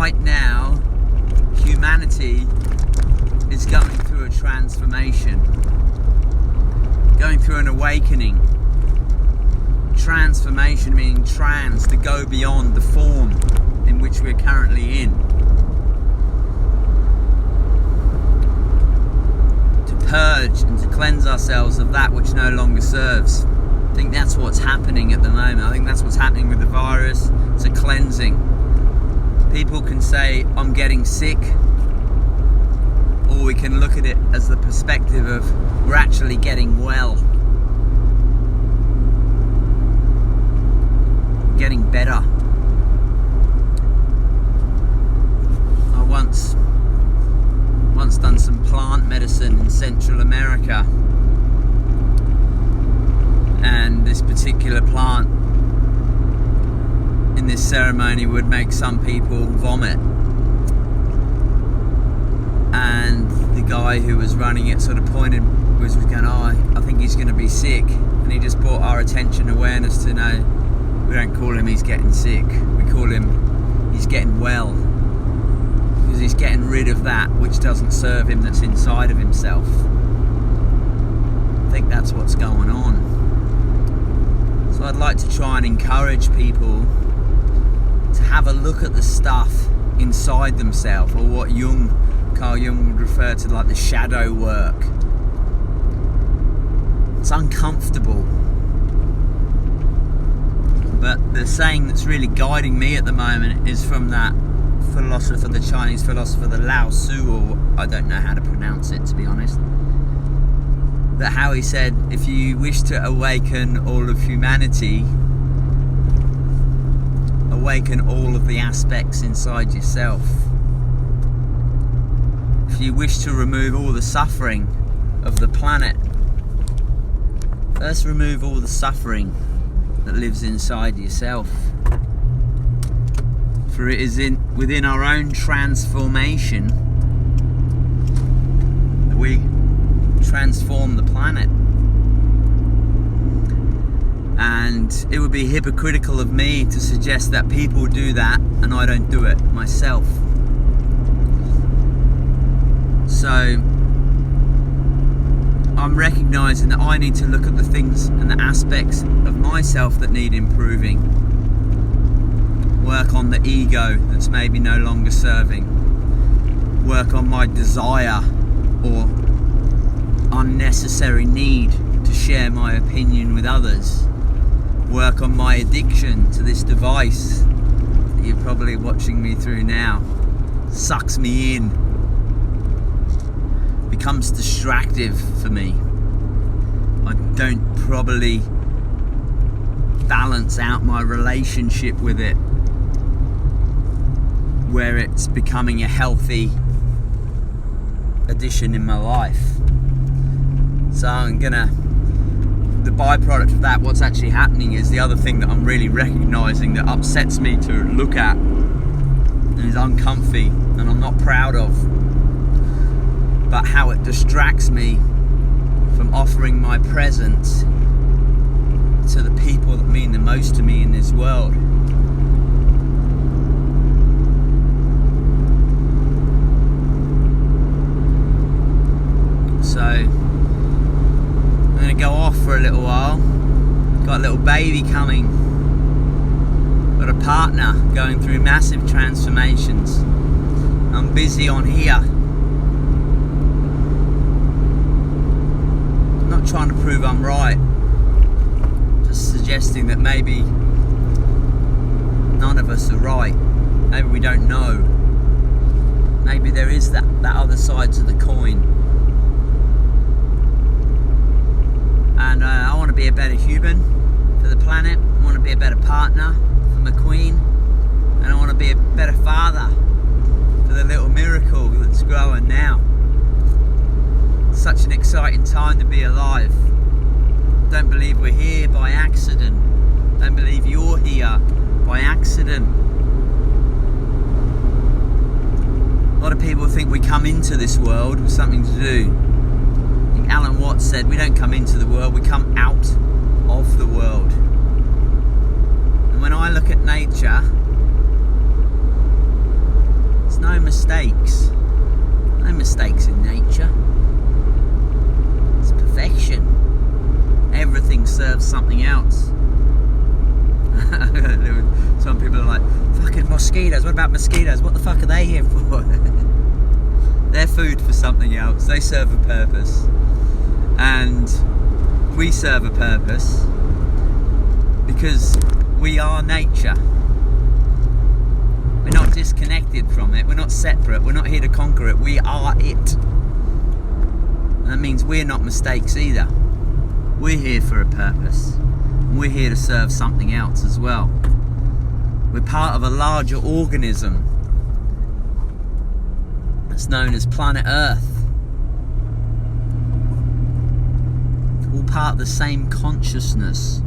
right now, humanity is going through a transformation, going through an awakening. Transformation meaning trans, to go beyond the form in which we're currently in. To purge and to cleanse ourselves of that which no longer serves. I think that's what's happening at the moment. I think that's what's happening with the virus. It's a cleansing. People can say, I'm getting sick, or we can look at it as the perspective of we're actually getting well. Getting better. I once done some plant medicine in Central America, and this particular plant in this ceremony would make some people vomit, and the guy who was running it sort of was going, I think he's going to be sick, and he just brought our attention awareness to know, we don't call him he's getting sick, we call him he's getting well, because he's getting rid of that which doesn't serve him, that's inside of himself. I think that's what's going on. So I'd like to try and encourage people to have a look at the stuff inside themselves, or what Carl Jung would refer to like the shadow work. It's uncomfortable. But the saying that's really guiding me at the moment is from that philosopher, the Chinese philosopher, the Lao Tzu, or I don't know how to pronounce it, to be honest. That how he said, if you wish to awaken all of humanity, awaken all of the aspects inside yourself. If you wish to remove all the suffering of the planet, first remove all the suffering that lives inside yourself. For it is within our own transformation that we transform the planet. And it would be hypocritical of me to suggest that people do that and I don't do it myself. So I'm recognizing that I need to look at the things and the aspects of myself that need improving. Work on the ego that's maybe no longer serving. Work on my desire or unnecessary need to share my opinion with others. Work on my addiction to this device that you're probably watching me through now. Sucks me in. Becomes distractive for me. I don't probably balance out my relationship with it, where it's becoming a healthy addition in my life. So the byproduct of that, what's actually happening is the other thing that I'm really recognizing that upsets me to look at and is uncomfy and I'm not proud of, but how it distracts me from offering my presence to the people that mean the most to me in this world. So I'm going to go off for a little while. Got a little baby coming. Got a partner going through massive transformations. I'm busy on here. I'm not trying to prove I'm right. Just suggesting that maybe none of us are right. Maybe we don't know. Maybe there is that other side to the coin. And I want to be a better human for the planet. I want to be a better partner for my queen. And I want to be a better father for the little miracle that's growing now. Such an exciting time to be alive. Don't believe we're here by accident. Don't believe you're here by accident. A lot of people think we come into this world with something to do. Alan Watts said, we don't come into the world, we come out of the world. And when I look at nature, mistakes. No mistakes in nature. It's perfection. Everything serves something else. Some people are like, fucking mosquitoes. What about mosquitoes? What the fuck are they here for? They're food for something else. They serve a purpose. And we serve a purpose because we are nature. We're not disconnected from it. We're not separate. We're not here to conquer it. We are it. And that means we're not mistakes either. We're here for a purpose. And we're here to serve something else as well. We're part of a larger organism that's known as planet Earth. All part of the same consciousness.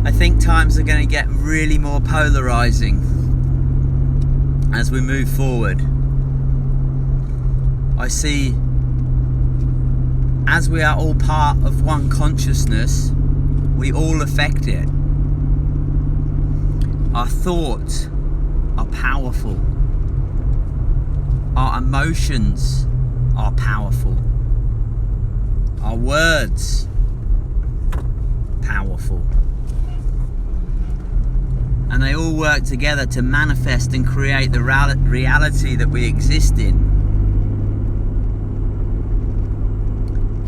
I think times are going to get really more polarizing as we move forward. I see, as we are all part of one consciousness, we all affect it. Our thoughts are powerful. Our emotions are powerful. Our words, powerful. And they all work together to manifest and create the reality that we exist in.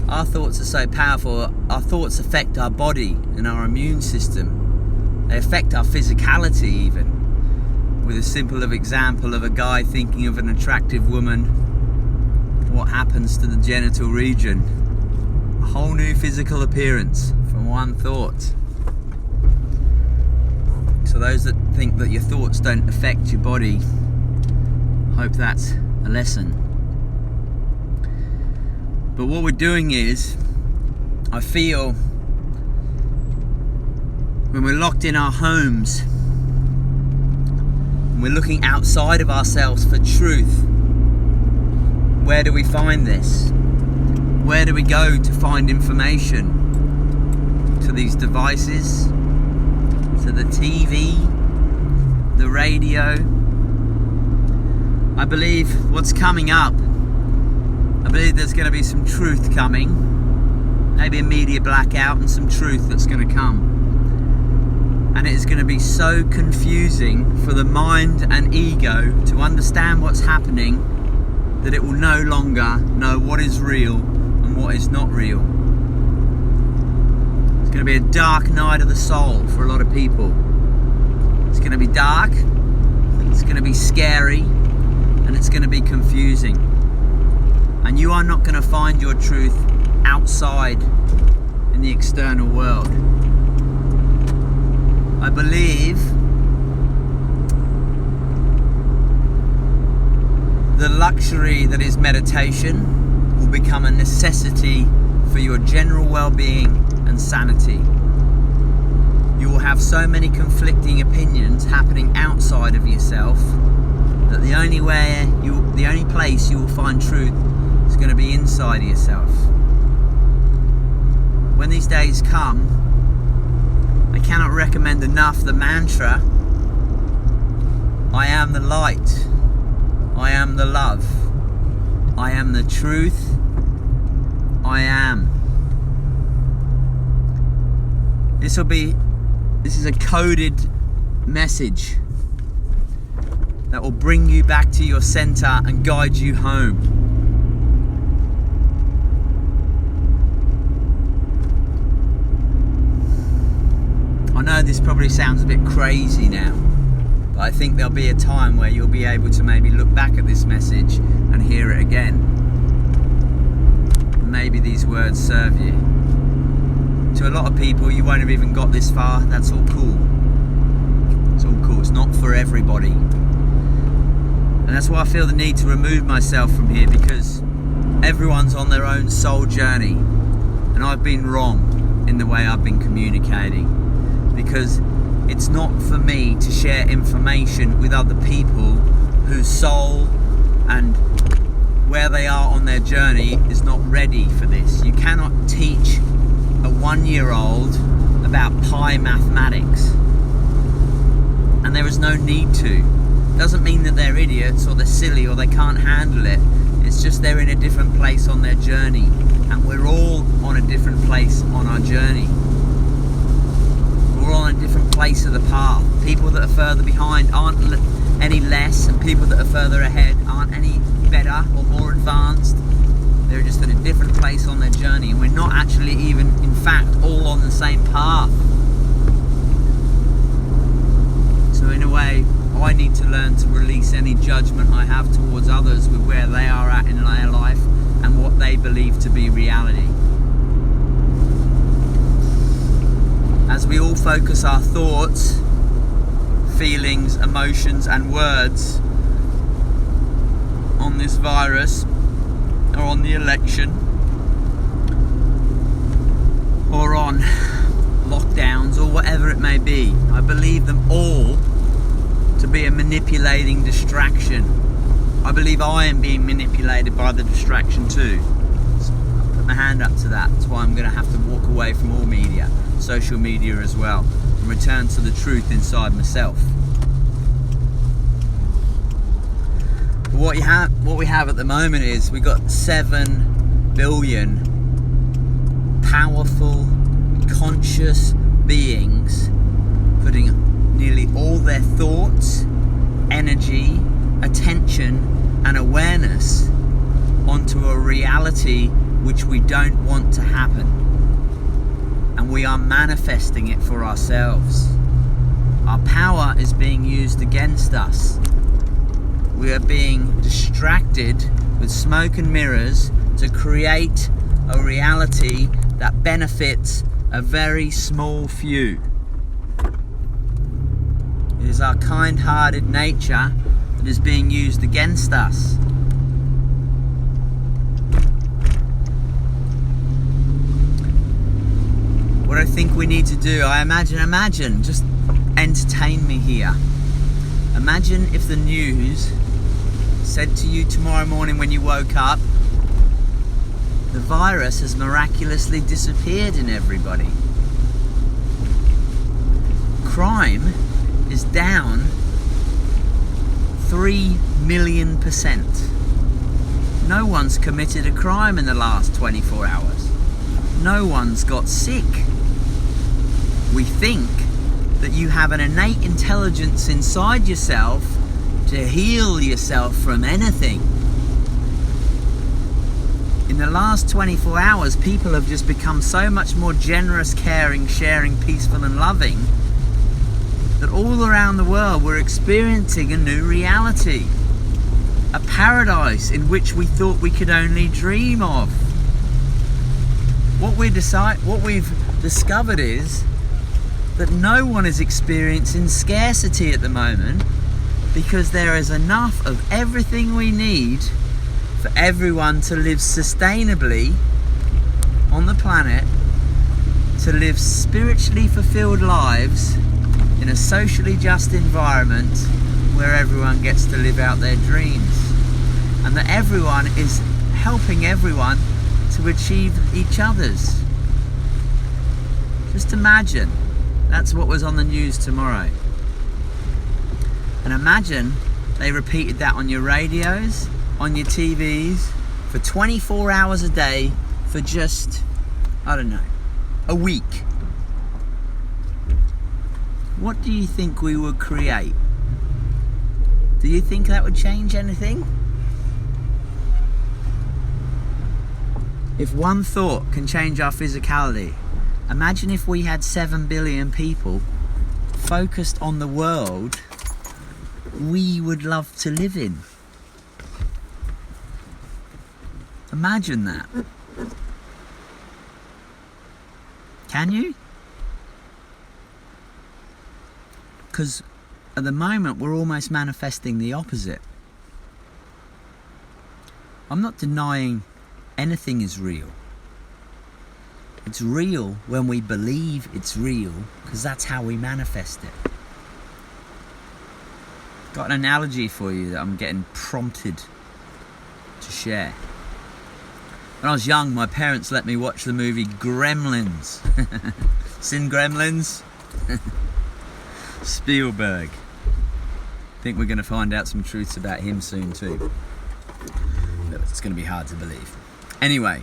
Our thoughts are so powerful. Our thoughts affect our body and our immune system. They affect our physicality even. With a simple example of a guy thinking of an attractive woman, what happens to the genital region? A whole new physical appearance from one thought. So those that think that your thoughts don't affect your body, hope that's a lesson. But what we're doing is, I feel, when we're locked in our homes, and we're looking outside of ourselves for truth, where do we find this? Where do we go to find information? To these devices? To the TV, the radio. I believe what's coming up, I believe there's going to be some truth coming, maybe a media blackout and some truth that's going to come. And it is going to be so confusing for the mind and ego to understand what's happening that it will no longer know what is real and what is not real. It's going to be a dark night of the soul for a lot of people. It's going to be dark, it's going to be scary, and it's going to be confusing. And you are not going to find your truth outside in the external world. I believe the luxury that is meditation will become a necessity for your general well-being and sanity. You will have so many conflicting opinions happening outside of yourself that the only place you will find truth is going to be inside of yourself. When these days come, I cannot recommend enough the mantra, I am the light, I am the love, I am the truth, I am. This is a coded message that will bring you back to your center and guide you home. I know this probably sounds a bit crazy now, but I think there'll be a time where you'll be able to maybe look back at this message and hear it again. Maybe these words serve you. To a lot of people, you won't have even got this far. That's all cool. It's all cool. It's not for everybody. And that's why I feel the need to remove myself from here, because everyone's on their own soul journey. And I've been wrong in the way I've been communicating, because it's not for me to share information with other people whose soul and where they are on their journey is not ready for this. You cannot teach a 1-year-old about pi mathematics and and there is no need to. Doesn't mean that they're idiots or they're silly or they can't handle it. It's just they're in a different place on their journey, and we're all on a different place on our journey. We're all on a different place of the path. People that are further behind aren't any less, and people that are further ahead aren't any better or more advanced. They're just at a different place on their journey, and we're not actually even, in fact, all on the same path. So in a way, I need to learn to release any judgment I have towards others with where they are at in their life and what they believe to be reality. As we all focus our thoughts, feelings, emotions and words on this virus, or on the election, or on lockdowns, or whatever it may be, I believe them all to be a manipulating distraction. I believe I am being manipulated by the distraction too. So I'll put my hand up to that. That's why I'm going to have to walk away from all media, social media as well, and return to the truth inside myself. But what we have at the moment is we got 7 billion powerful, conscious beings putting nearly all their thoughts, energy, attention and awareness onto a reality which we don't want to happen, and we are manifesting it for ourselves. Our power is being used against us. We are being distracted with smoke and mirrors to create a reality that benefits a very small few. It is our kind-hearted nature that is being used against us. What I think we need to do, imagine, just entertain me here. Imagine if the news said to you tomorrow morning when you woke up, the virus has miraculously disappeared in everybody. Crime is down 3 million%. No one's committed a crime in the last 24 hours. No one's got sick. We think that you have an innate intelligence inside yourself to heal yourself from anything. In the last 24 hours, people have just become so much more generous, caring, sharing, peaceful and loving that all around the world we're experiencing a new reality. A paradise in which we thought we could only dream of. What we've discovered is that no one is experiencing scarcity at the moment, because there is enough of everything we need for everyone to live sustainably on the planet, to live spiritually fulfilled lives in a socially just environment where everyone gets to live out their dreams, and that everyone is helping everyone to achieve each other's. Just imagine that's what was on the news tomorrow. And imagine they repeated that on your radios, on your TVs, for 24 hours a day for just, I don't know, a week. What do you think we would create? Do you think that would change anything? If one thought can change our physicality, imagine if we had 7 billion people focused on the world we would love to live in. Imagine that. Can you? Because at the moment we're almost manifesting the opposite. I'm not denying anything is real. It's real when we believe it's real, because that's how we manifest it. Got an analogy for you that I'm getting prompted to share. When I was young, my parents let me watch the movie Gremlins. Seen Gremlins? Spielberg. think we're going to find out some truths about him soon too. But it's going to be hard to believe. Anyway,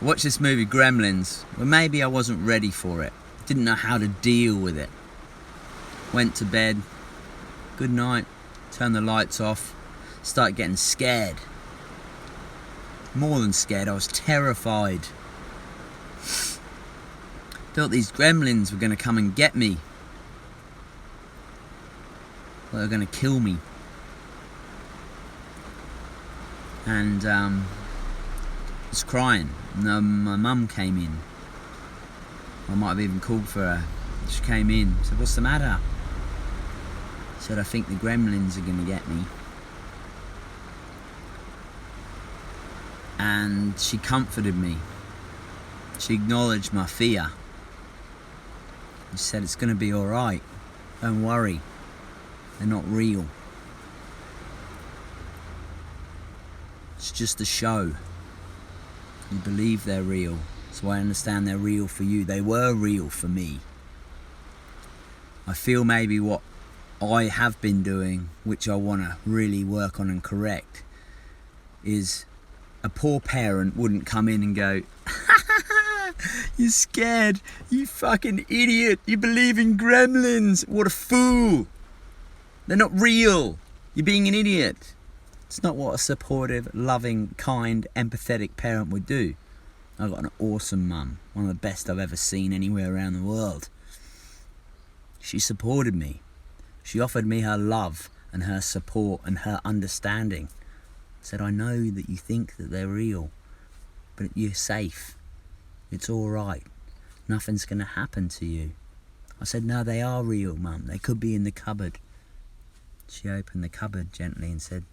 I watched this movie Gremlins. Well, maybe I wasn't ready for it. Didn't know how to deal with it. Went to bed. Good night. Turned the lights off. Started getting scared. More than scared, I was terrified. Thought these gremlins were going to come and get me. They were going to kill me. And I was crying. And my mum came in. I might have even called for her. She came in. Said, "What's the matter?" Said, "I think the gremlins are going to get me." And she comforted me. She acknowledged my fear. She said, "It's going to be all right. Don't worry. They're not real. It's just a show. You believe they're real. So I understand they're real for you. They were real for me. I feel maybe what I have been doing, which I want to really work on and correct, is a poor parent wouldn't come in and go, "You're scared, you fucking idiot, you believe in gremlins, what a fool. They're not real, you're being an idiot." It's not what a supportive, loving, kind, empathetic parent would do. I've got an awesome mum, one of the best I've ever seen anywhere around the world. She supported me. She offered me her love and her support and her understanding. Said, "I know that you think that they're real, but you're safe. It's all right. Nothing's going to happen to you." I said, "No, they are real, Mum. They could be in the cupboard." She opened the cupboard gently and said,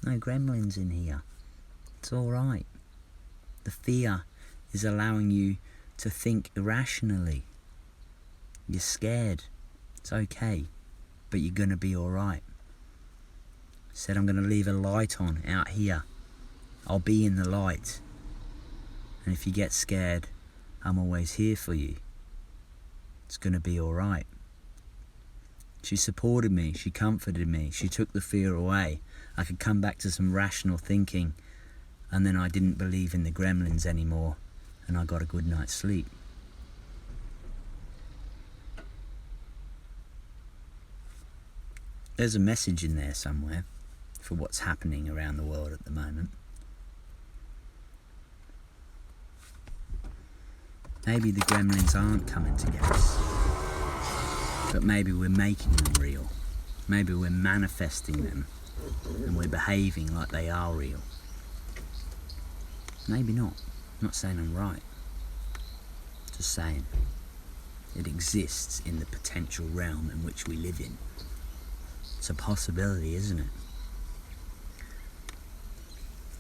"No gremlins in here. It's all right. The fear is allowing you to think irrationally. You're scared. It's okay, but you're going to be all right." Said, "I'm going to leave a light on out here. I'll be in the light. And if you get scared, I'm always here for you. It's going to be all right." She supported me. She comforted me. She took the fear away. I could come back to some rational thinking, and then I didn't believe in the gremlins anymore, and I got a good night's sleep. There's a message in there somewhere for what's happening around the world at the moment. Maybe the gremlins aren't coming to get us, but maybe we're making them real. Maybe we're manifesting them, and we're behaving like they are real. Maybe not. I'm not saying I'm right. Just saying it exists in the potential realm in which we live in. It's a possibility, isn't it?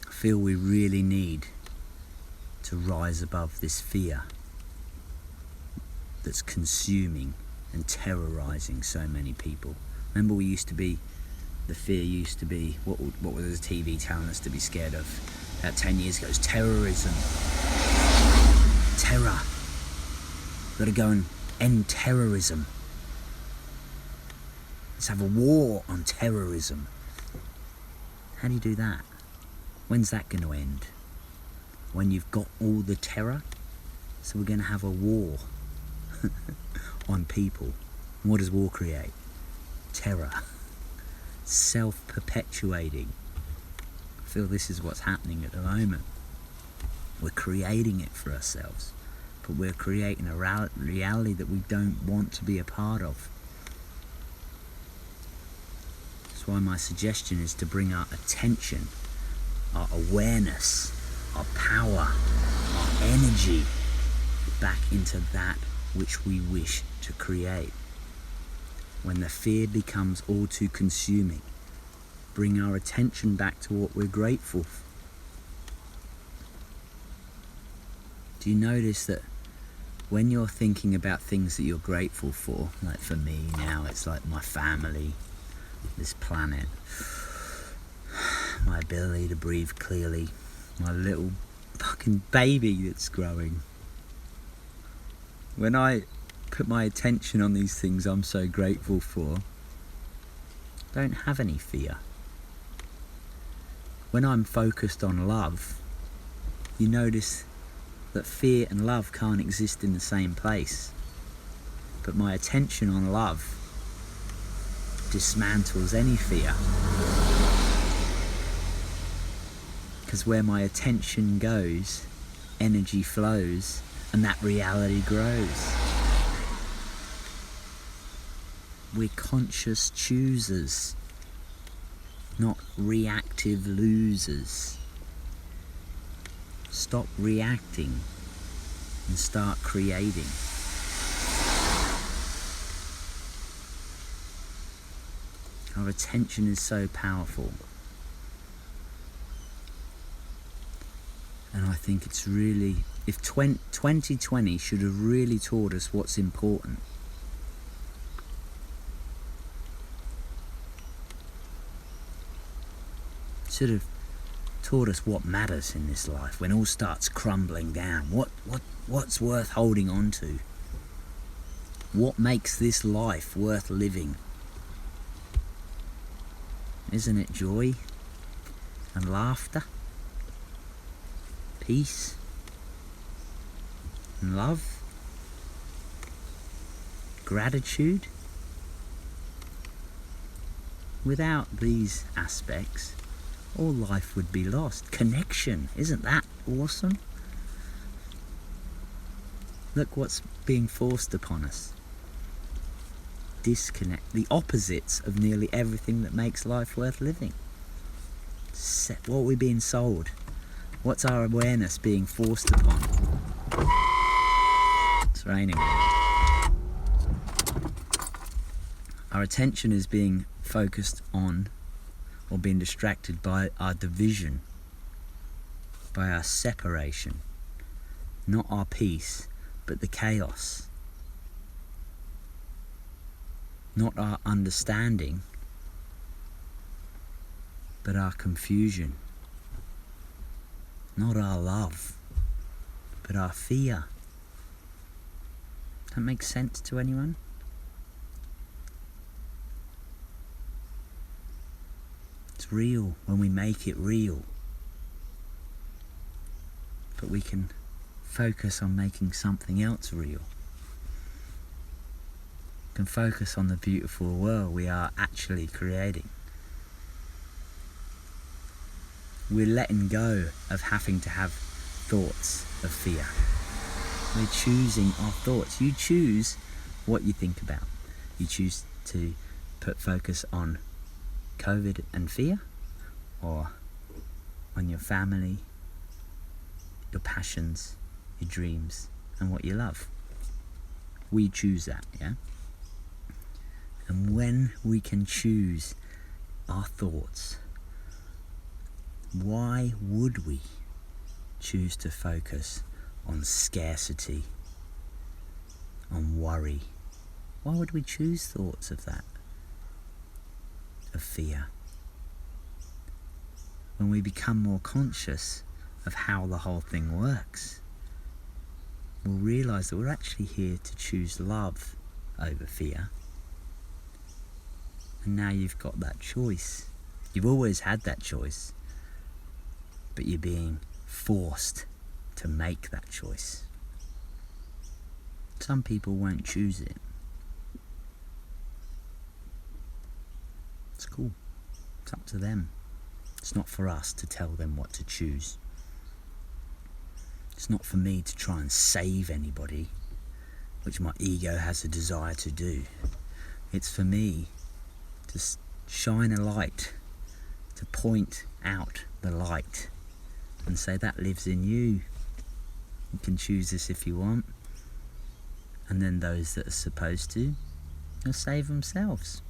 I feel we really need to rise above this fear that's consuming and terrorizing so many people. Remember, the fear used to be, what was the TV telling us to be scared of about 10 years ago? It was terrorism. Terror. We've got to go and end terrorism. Let's have a war on terrorism. How do you do that? When's that going to end? When you've got all the terror? So we're going to have a war on people. And what does war create? Terror. Self-perpetuating. I feel this is what's happening at the moment. We're creating it for ourselves, but we're creating a reality that we don't want to be a part of. That's why my suggestion is to bring our attention, our awareness, our power, our energy back into that which we wish to create. When the fear becomes all too consuming, bring our attention back to what we're grateful for. Do you notice that when you're thinking about things that you're grateful for, like for me now, it's like my family, this planet, my ability to breathe clearly, my little fucking baby that's growing. When I put my attention on these things I'm so grateful for, don't have any fear. When I'm focused on love, you notice that fear and love can't exist in the same place. But my attention on love dismantles any fear. Because where my attention goes, energy flows, and that reality grows. We're conscious choosers, not reactive losers. Stop reacting and start creating. Our attention is so powerful. And I think it's really, if 2020 should have really taught us what's important. Should have taught us what matters in this life when all starts crumbling down. What's worth holding on to? What makes this life worth living? Isn't it joy and laughter, peace and love, gratitude? Without these aspects, all life would be lost. Connection, isn't that awesome? Look what's being forced upon us. Disconnect, the opposites of nearly everything that makes life worth living. What are we being sold? What's our awareness being forced upon? It's raining. Our attention is being focused on or being distracted by our division, by our separation, not our peace, but the chaos. Not our understanding, but our confusion. Not our love, but our fear. That makes sense to anyone? It's real when we make it real. But we can focus on making something else real. Can focus on the beautiful world we are actually creating. We're letting go of having to have thoughts of fear. We're choosing our thoughts. You choose what you think about. You choose to put focus on COVID and fear, or on your family, your passions, your dreams, and what you love. We choose that, yeah? And when we can choose our thoughts, why would we choose to focus on scarcity, on worry? Why would we choose thoughts of that, of fear? When we become more conscious of how the whole thing works, we'll realise that we're actually here to choose love over fear. And now you've got that choice. You've always had that choice, but you're being forced to make that choice. Some people won't choose it. It's cool. It's up to them. It's not for us to tell them what to choose. It's not for me to try and save anybody, which my ego has a desire to do. It's for me to shine a light, to point out the light and say that lives in you. You can choose this if you want. And then those that are supposed to, they'll save themselves.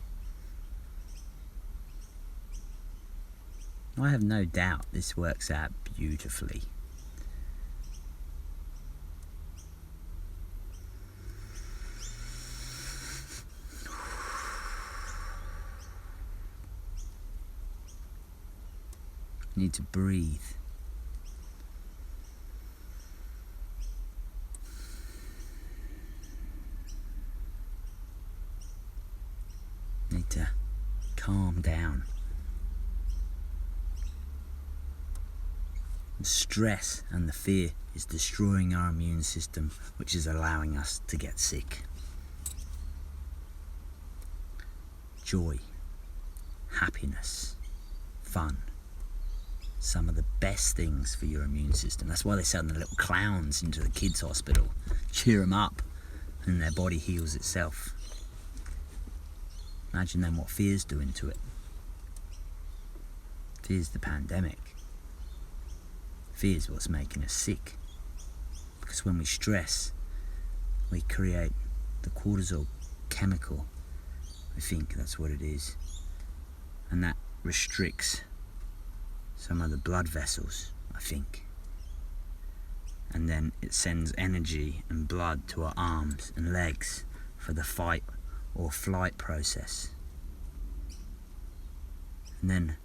I have no doubt this works out beautifully. Need to breathe. Need to Calm down. The stress and the fear is destroying our immune system, which is allowing us to get sick. Joy, happiness, fun. Some of the best things for your immune system. That's why they send the little clowns into the kids' hospital. Cheer them up and their body heals itself. Imagine then what fear's doing to it. Fear's the pandemic. Fear's what's making us sick. Because when we stress, we create the cortisol chemical. I think that's what it is. And that restricts some of the blood vessels, I think. And then it sends energy and blood to our arms and legs for the fight or flight process. And then,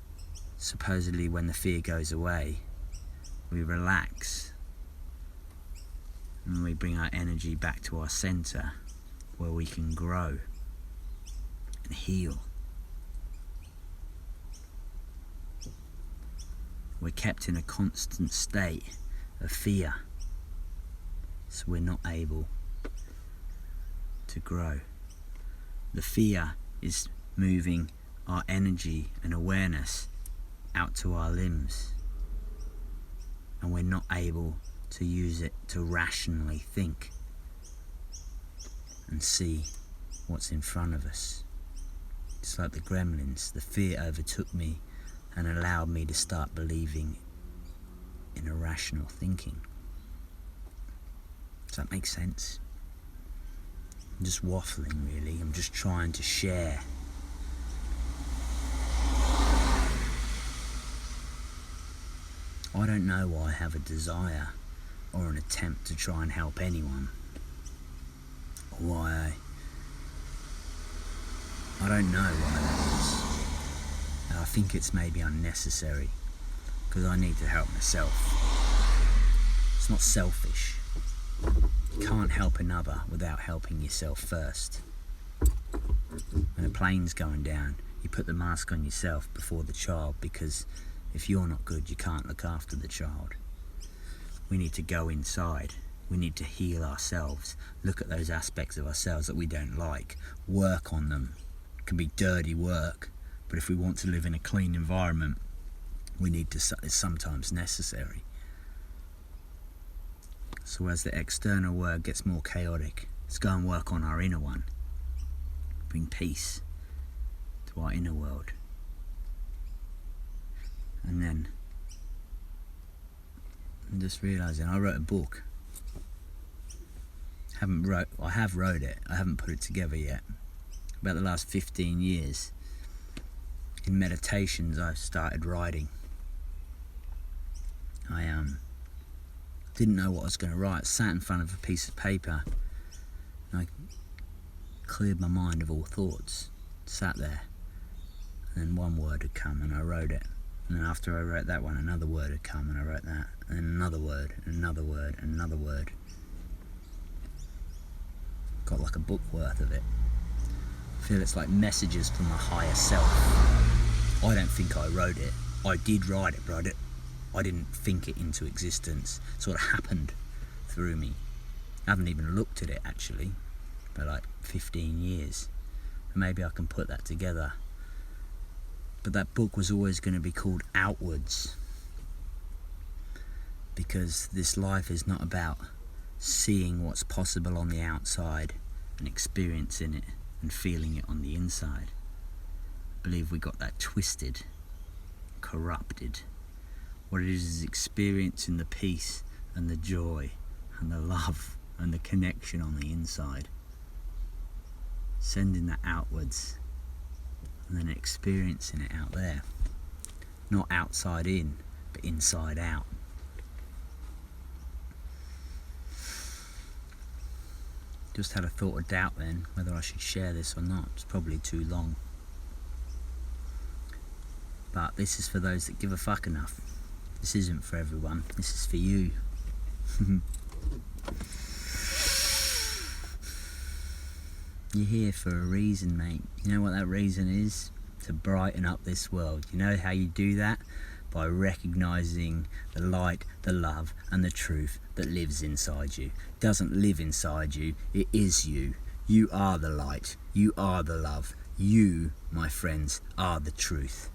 supposedly when the fear goes away, we relax and we bring our energy back to our center where we can grow and heal. We're kept in a constant state of fear, so we're not able to grow. The fear is moving our energy and awareness out to our limbs, and we're not able to use it to rationally think and see what's in front of us. It's like the gremlins. The fear overtook me and allowed me to start believing in irrational thinking. Does that make sense? I'm just waffling, really. I'm just trying to share. I don't know why I have a desire or an attempt to try and help anyone, or why I don't know why that is. And I think it's maybe unnecessary, because I need to help myself. It's not selfish. You can't help another without helping yourself first. When a plane's going down, you put the mask on yourself before the child, because if you're not good, you can't look after the child. We need to go inside. We need to heal ourselves. Look at those aspects of ourselves that we don't like. Work on them. It can be dirty work, but if we want to live in a clean environment, we need to. It's sometimes necessary. So as the external world gets more chaotic, let's go and work on our inner one. Bring peace to our inner world. And then I'm just realising I wrote a book. I have wrote it. I haven't put it together yet. About the last 15 years, in meditations, I've started writing. I didn't know what I was going to write. Sat in front of a piece of paper, and I cleared my mind of all thoughts. Sat there, and then one word had come, and I wrote it. And then after I wrote that one, another word had come, and I wrote that, and then another word, and another word, and another word. Got like a book worth of it. I feel it's like messages from my higher self. I don't think I wrote it. I did write it, but I didn't think it into existence. It sort of happened through me. I haven't even looked at it actually for like 15 years. Maybe I can put that together. But that book was always going to be called Outwards, because this life is not about seeing what's possible on the outside and experiencing it and feeling it on the inside. I believe we got that twisted, corrupted. What it is experiencing the peace and the joy and the love and the connection on the inside. Sending that outwards and then experiencing it out there. Not outside in, but inside out. Just had a thought of doubt then, whether I should share this or not. It's probably too long. But this is for those that give a fuck enough. This isn't for everyone. This is for you. You're here for a reason, mate. You know what that reason is? to brighten up this world. You know how you do that? By recognizing the light, the love, and the truth that lives inside you. It doesn't live inside you, it is you. You are the light, you are the love. You, my friends, are the truth.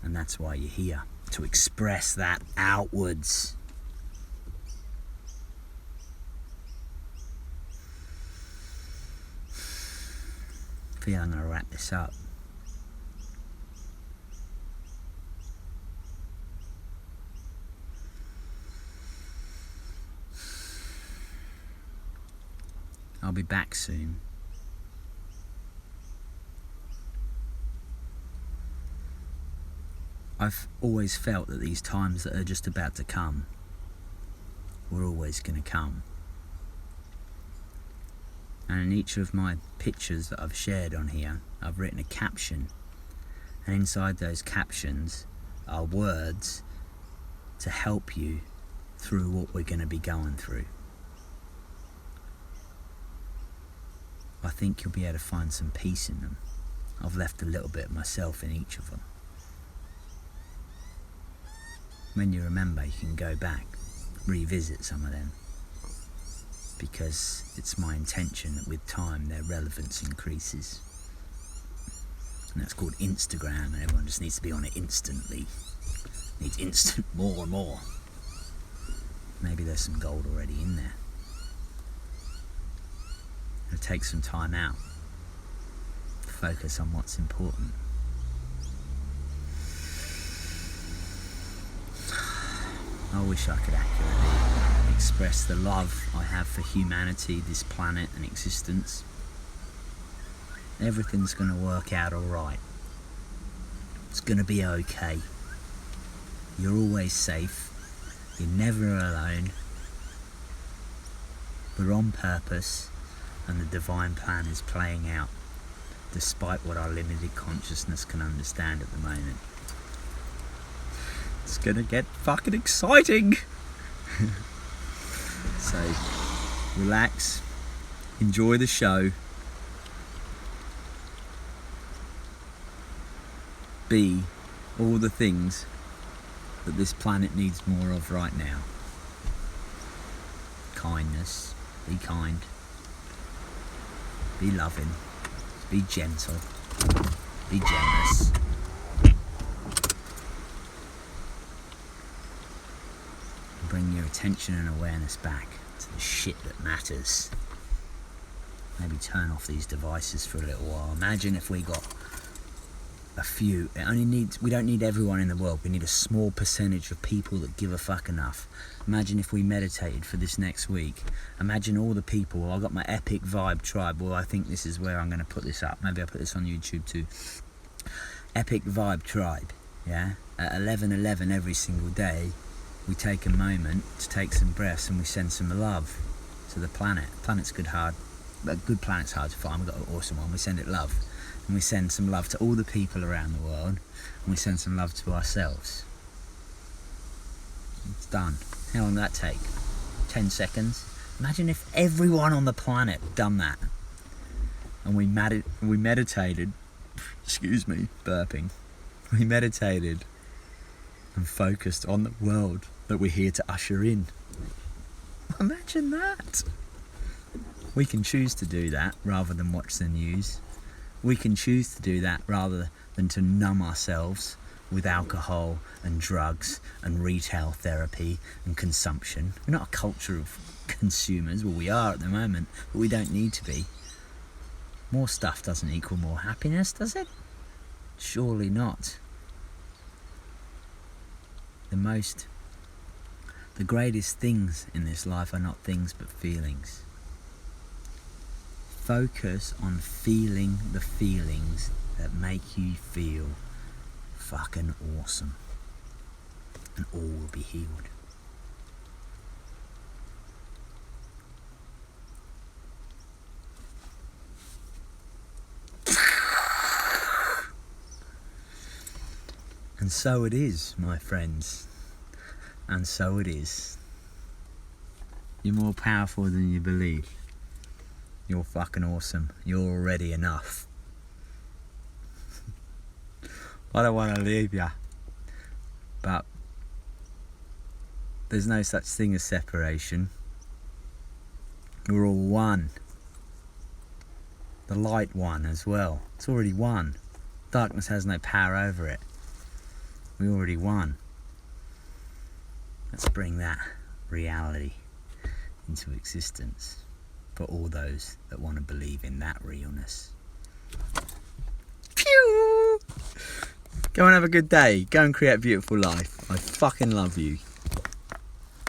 And that's why you're here, to express that outwards. I feel I'm going to wrap this up. I'll be back soon. I've always felt that these times that are just about to come were always going to come. And in each of my pictures that I've shared on here, I've written a caption. And inside those captions are words to help you through what we're going to be going through. I think you'll be able to find some peace in them. I've left a little bit of myself in each of them. When you remember, you can go back, revisit some of them, because it's my intention that with time their relevance increases. And that's called Instagram, and everyone just needs to be on it instantly. Needs instant more and more. Maybe there's some gold already in there. It'll take some time out to focus on what's important. I wish I could accurately express the love I have for humanity, this planet and existence. Everything's going to work out alright. It's going to be okay. You're always safe. You're never alone. We're on purpose, and the divine plan is playing out, despite what our limited consciousness can understand at the moment. It's gonna get fucking exciting! So, relax, enjoy the show, be all the things that this planet needs more of right now. Kindness, be kind, be loving, be gentle, be generous. Bring your attention and awareness back to the shit that matters. Maybe turn off these devices for a little while. Imagine if we got a few. We don't need everyone in the world. We need a small percentage of people that give a fuck enough. Imagine if we meditated for this next week. Imagine all the people. I've got my epic vibe tribe. Well, I think this is where I'm going to put this up. Maybe I'll put this on YouTube too. Epic vibe tribe. Yeah? At 11:11 every single day, we take a moment to take some breaths and we send some love to the planet. Planet's good planet's hard to find. We've got an awesome one. We send it love. And we send some love to all the people around the world. And we send some love to ourselves. It's done. How long did that take? 10 seconds? Imagine if everyone on the planet done that. And we meditated. Excuse me, burping. We meditated and focused on the world that we're here to usher in. Imagine that. We can choose to do that rather than watch the news. We can choose to do that rather than to numb ourselves with alcohol and drugs and retail therapy and consumption. We're not a culture of consumers. Well, we are at the moment, but we don't need to be. More stuff doesn't equal more happiness, does it? Surely not. The greatest things in this life are not things but feelings. Focus on feeling the feelings that make you feel fucking awesome, and all will be healed. And so it is, my friends. And so it is. You're more powerful than you believe. You're fucking awesome. You're already enough. I don't want to leave you. But there's no such thing as separation. We're all one. The light one as well. It's already one. Darkness has no power over it. We already won. Let's bring that reality into existence for all those that want to believe in that realness. Phew! Go and have a good day. Go and create a beautiful life. I fucking love you.